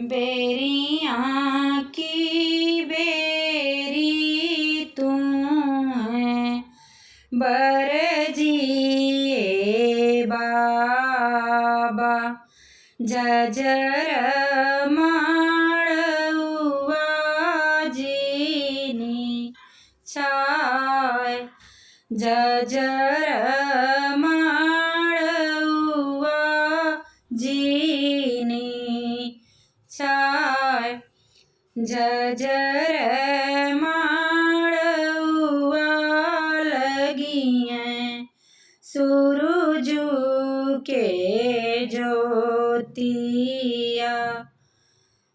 बेरियाँ की बेरी तुम है बरजिए बाबा जजर माड़ुआ जीनी छाय जजर माड़ुआ जीनी छाय जजर माड़ुआ लगिएं सूरजू के ज्योतिया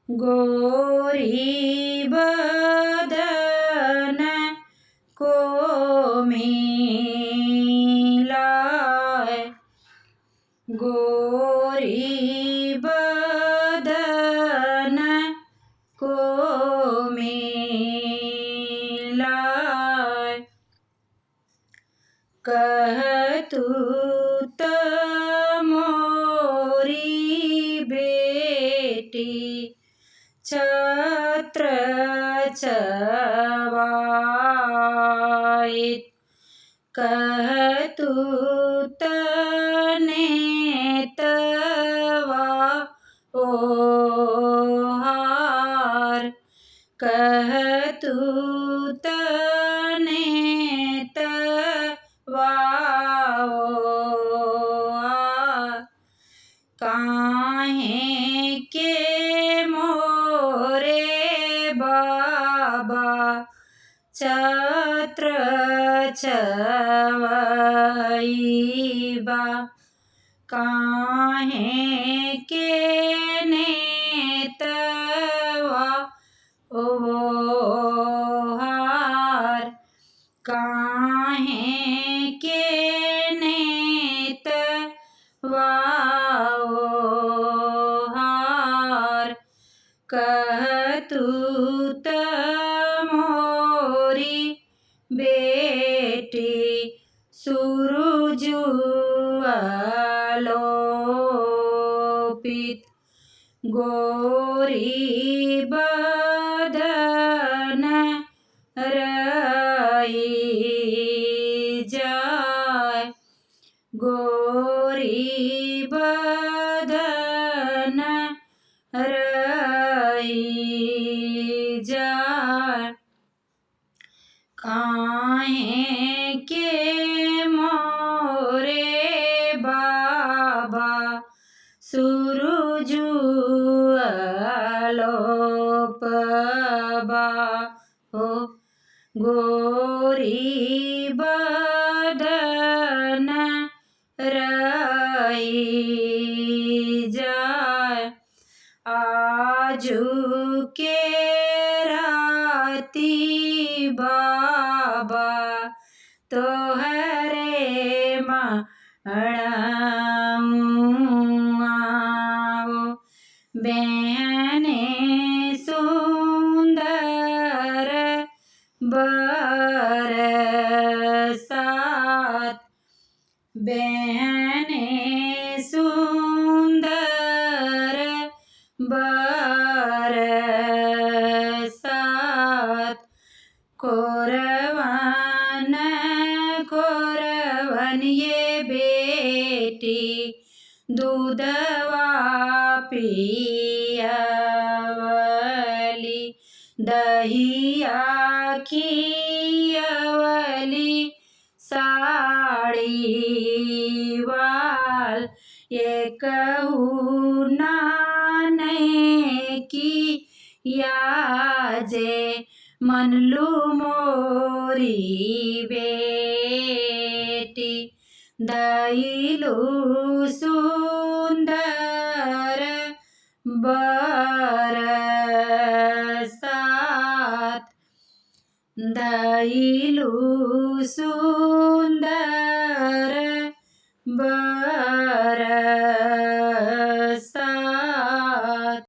गोरी बदन को मिलाए गोरी बदन को मिलाए कहतू त मोरी बेटी छत्र छवाइत कहतू तनेतवा ओहार कहतू तनेतवा ओहार काहे के मोरे बाबा छत्र छवईबा काहे के नेतवा ओहार काहे के नेतवा ओहार कहतू त मोरी बेटी सूरजू आलोपित गोरी बदन रही जाय गोरी बदन रही जाय काहे के मोरे बाबा सूरजू आलोपबा हो गोरी बदन रही जाय आजू के राती बाबा तोहरे मड़ाऊँ बहने सुंदर बरसात बहने सुंदर बरसात कोरवन कोरवन ये बेटी दूधवा पियावली दहिया खियावली साड़ी वाल ये कहू नाने की याजे मनलू मोरी बेटी दईलू सुंदर बरसात दईलू सुंदर